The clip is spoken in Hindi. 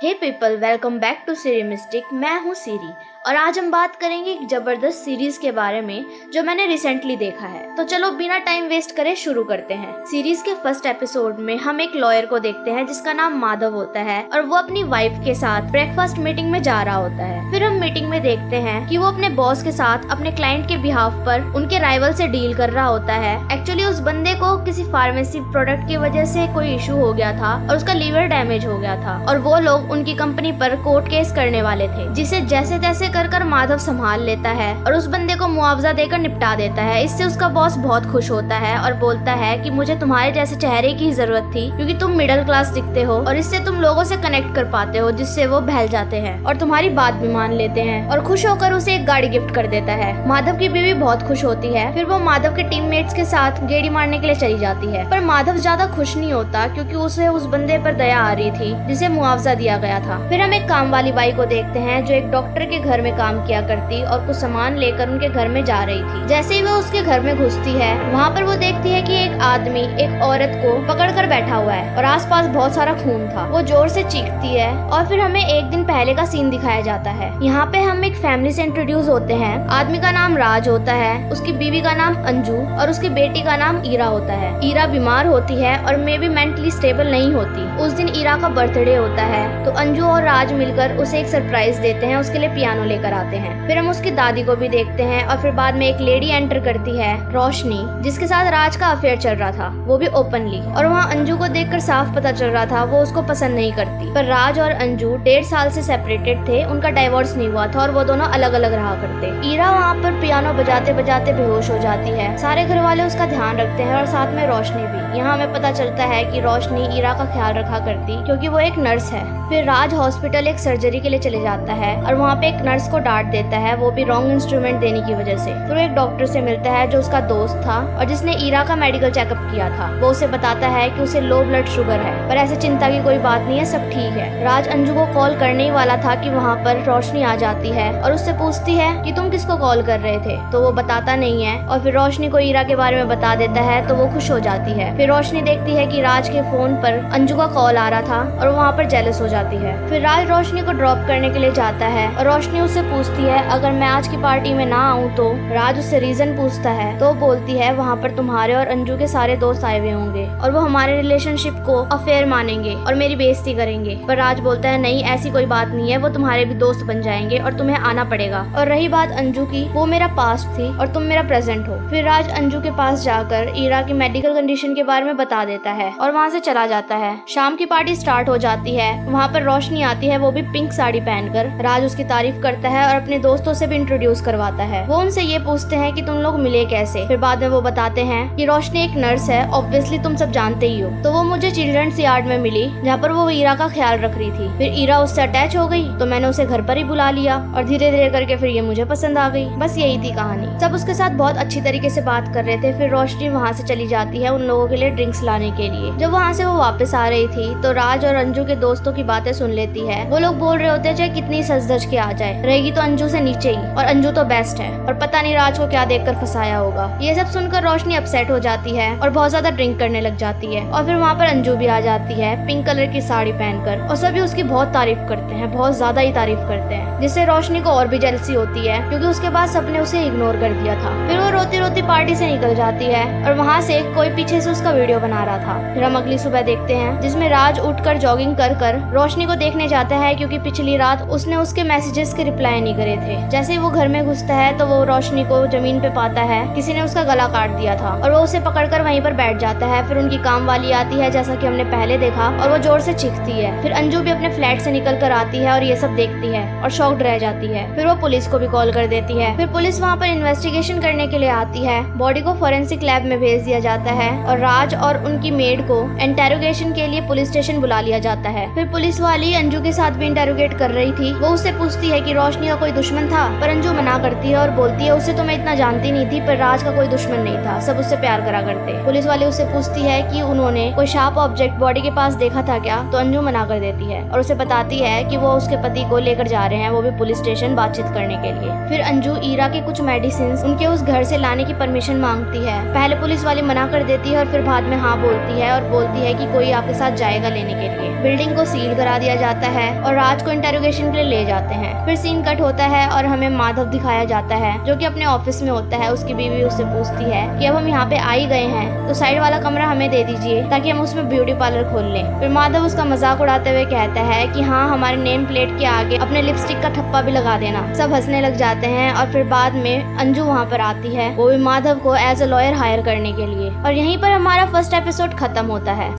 Hey people, welcome back to Siri Mystic. मैं हूँ सीरी और आज हम बात करेंगे एक जबरदस्त सीरीज के बारे में जो मैंने रिसेंटली देखा है। तो चलो बिना टाइम वेस्ट करे शुरू करते हैं। सीरीज के फर्स्ट एपिसोड में हम एक लॉयर को देखते हैं जिसका नाम माधव होता है और वो अपनी वाइफ के साथ ब्रेकफास्ट मीटिंग में जा रहा होता है। फिर हम मीटिंग में देखते हैं कि वो अपने बॉस के साथ अपने क्लाइंट के बिहाफ पर उनके राइवल से डील कर रहा होता है। एक्चुअली उस बंदे को किसी फार्मेसी प्रोडक्ट की वजह से कोई इशू हो गया था और उसका लीवर डैमेज हो गया था और वो लोग उनकी कंपनी पर कोर्ट केस करने वाले थे, जिसे जैसे तैसे कर माधव संभाल लेता है और उस बंदे को मुआवजा देकर निपटा देता है। इससे उसका बॉस बहुत खुश होता है और बोलता है कि मुझे तुम्हारे जैसे चेहरे की जरूरत थी क्योंकि तुम मिडिल क्लास दिखते हो और इससे तुम लोगों से कनेक्ट कर पाते हो, जिससे वो बहल जाते हैं और तुम्हारी बात भी मान लेते हैं और खुश होकर उसे एक गाड़ी गिफ्ट कर देता है। माधव की बीवी बहुत खुश होती है। फिर वो माधव के टीममेट्स के साथ गेड़ी मारने के लिए चली जाती है, पर माधव ज्यादा खुश नहीं होता क्योंकि उसे उस बंदे पर दया आ रही थी जिसे मुआवजा दिया गया था। फिर हम एक काम वाली बाई को देखते हैं जो एक डॉक्टर के घर में काम किया करती और कुछ सामान लेकर उनके घर में जा रही थी। जैसे ही वो उसके घर में घुसती है, वहाँ पर वो देखती है कि एक आदमी एक औरत को पकड़कर बैठा हुआ है और आसपास बहुत सारा खून था। वो जोर से चीखती है और फिर हमें एक दिन पहले का सीन दिखाया जाता है। यहाँ पे हम एक फैमिली से इंट्रोड्यूस होते हैं। आदमी का नाम राज होता है, उसकी बीवी का नाम अंजू और उसकी बेटी का नाम ईरा होता है। ईरा बीमार होती है और मे बी मेंटली स्टेबल नहीं होती। उस दिन ईरा का बर्थडे होता है तो अंजू और राज मिलकर उसे एक सरप्राइज देते हैं, उसके लिए पियानो लेकर आते हैं। फिर हम उसकी दादी को भी देखते हैं और फिर बाद में एक लेडी एंटर करती है, रोशनी, जिसके साथ राज का अफेयर चल रहा था, वो भी ओपनली। और वहाँ अंजू को देखकर साफ पता चल रहा था वो उसको पसंद नहीं करती। पर राज और अंजू 1.5 साल से सेपरेटेड थे, उनका डाइवोर्स नहीं हुआ था और वो दोनों अलग अलग रहा करते। ईरा वहाँ पर पियानो बजाते बजाते बेहोश हो जाती है। सारे घर वाले उसका ध्यान रखते हैं और साथ में रोशनी भी। यहाँ हमें पता चलता है कि रोशनी ईरा का ख्याल रखा करती क्योंकि वो एक नर्स है। फिर राज हॉस्पिटल एक सर्जरी के लिए चले जाता है और वहाँ पे एक नर्स को डांट देता है, वो भी रॉन्ग इंस्ट्रूमेंट देने की वजह से। फिर वो एक डॉक्टर से मिलता है जो उसका दोस्त था और जिसने ईरा का मेडिकल चेकअप किया था। वो उसे बताता है कि उसे लो ब्लड शुगर है, पर ऐसे चिंता की कोई बात नहीं है, सब ठीक है। राज अंजू को कॉल करने ही वाला था कि वहाँ पर रोशनी आ जाती है और उससे पूछती है कि तुम किसको कॉल कर रहे थे, तो वो बताता नहीं है और फिर रोशनी को ईरा के बारे में बता देता है तो वो खुश हो जाती है। फिर रोशनी देखती है कि राज के फोन पर अंजू का कॉल आ रहा था और वहाँ पर जेलस हो जाती है। फिर राज रोशनी को ड्रॉप करने के लिए जाता है और रोशनी उससे पूछती है अगर मैं आज की पार्टी में ना आऊँ तो। राज उससे रीजन पूछता है तो बोलती है वहाँ पर तुम्हारे और अंजू के सारे दोस्त आए हुए होंगे और वो हमारे रिलेशनशिप को अफेयर मानेंगे और मेरी बेइज्जती करेंगे। पर राज बोलता है नहीं, ऐसी कोई बात नहीं है, वो तुम्हारे भी दोस्त बन जाएंगे और तुम्हें आना पड़ेगा। और रही बात अंजू की, वो मेरा पास्ट थी और तुम मेरा प्रेजेंट हो। फिर राज अंजू के पास जाकर ईरा की मेडिकल कंडीशन के बारे में बता देता है और वहाँ से चला जाता है। शाम की पार्टी स्टार्ट हो जाती है। वहाँ पर रोशनी आती है, वो भी पिंक साड़ी पहनकर। राज उसकी तारीफ करता है और अपने दोस्तों से भी इंट्रोड्यूस करवाता है। वो उनसे ये पूछते हैं कि तुम लोग मिले कैसे। फिर बाद में वो बताते हैं कि रोशनी एक नर्स है, ऑब्वियसली तुम सब जानते ही हो, तो वो मुझे चिल्ड्रंस यार्ड में मिली जहाँ पर वो ईरा का ख्याल रख रही थी। फिर ईरा उससे अटैच हो गई तो मैंने उसे घर पर ही बुला लिया और धीरे धीरे करके फिर ये मुझे पसंद आ गई। बस यही थी कहानी। सब उसके साथ बहुत अच्छी तरीके से बात कर रहे थे। फिर रोशनी वहाँ से चली जाती है उन लोगों के लिए ड्रिंक्स लाने के लिए। जब वहाँ से वो वापस आ रही थी तो राज और अंजू के दोस्तों की बातें सुन लेती है। वो लोग बोल रहे होते हैं चाहे कितनी सज धज के आ जाए, रहेगी तो अंजू से नीचे ही और अंजू तो बेस्ट है और पता नहीं राज को क्या देखकर फंसाया होगा। ये सब सुनकर रोशनी अपसेट हो जाती है और बहुत ज्यादा ड्रिंक करने लग जाती है। और फिर वहाँ पर अंजू भी आ जाती है पिंक कलर की साड़ी पहनकर और सभी उसकी बहुत तारीफ करते हैं, बहुत ज्यादा ही तारीफ करते हैं, जिससे रोशनी को और भी जेलसी होती है क्योंकि उसके बाद सबने उसे इग्नोर कर दिया था। फिर वो रोती रोती पार्टी से निकल जाती है और वहाँ से कोई पीछे से उसका वीडियो बना रहा था। फिर हम अगली सुबह देखते हैं जिसमें राज उठकर जॉगिंग कर रोशनी को देखने जाता है क्योंकि पिछली रात उसने उसके मैसेजेस के रिप्लाई नहीं करे थे। जैसे ही वो घर में घुसता है तो वो रोशनी को जमीन पे पाता है, किसी ने उसका गला काट दिया था और वो उसे पकड़कर वहीं पर बैठ जाता है। फिर उनकी काम वाली आती है जैसा कि हमने पहले देखा और वो जोर से चीखती है। फिर अंजू भी अपने फ्लैट से निकल कर आती है और ये सब देखती है और शॉक्ड रह जाती है। फिर वो पुलिस को भी कॉल कर देती है। फिर पुलिस वहाँ पर इन्वेस्टिगेशन करने के लिए आती है। बॉडी को फोरेंसिक लैब में भेज दिया जाता है और राज और उनकी मेड को इंटेरोगेशन के लिए पुलिस स्टेशन बुला लिया जाता है। फिर पुलिस वाली अंजू के साथ भी इंटेरोगेट कर रही थी। वो उससे पूछती है कि रोशनी का कोई दुश्मन था, पर अंजू मना करती है और बोलती है उसे तो मैं इतना जानती नहीं थी, पर राज का कोई दुश्मन नहीं था, सब उससे प्यार करा करते। पुलिस वाली उससे पूछती है कि उन्होंने कोई शार्प ऑब्जेक्ट बॉडी के पास देखा था क्या, तो अंजू मना कर देती है और उसे बताती है कि वो उसके पति को लेकर जा रहे हैं, वो भी पुलिस स्टेशन बातचीत करने के लिए। फिर अंजू ईरा के कुछ मेडिसिन उनके उस घर से लाने की परमिशन मांगती है। पहले पुलिस वाली मना कर देती है और फिर बाद में हाँ बोलती है और बोलती है कि कोई आपके साथ जाएगा लेने के लिए। बिल्डिंग को सील करा दिया जाता है और राज को इंटेरोगेशन के लिए ले जाते हैं। फिर सीन कट होता है और हमें माधव दिखाया जाता है जो कि अपने ऑफिस में होता है। उसकी बीवी उससे पूछती है कि अब हम यहाँ पे आ ही गए हैं तो साइड वाला कमरा हमें दे दीजिए ताकि हम उसमें ब्यूटी पार्लर खोल लें। फिर माधव उसका मजाक उड़ाते हुए कहता है कि हाँ, हमारे नेम प्लेट के आगे अपने लिपस्टिक का ठप्पा भी लगा देना। सब हंसने लग जाते हैं और फिर बाद में अंजू वहाँ पर आती है, वो भी माधव को एज अ लॉयर हायर करने के लिए। और यहीं पर हमारा फर्स्ट एपिसोड खत्म होता है।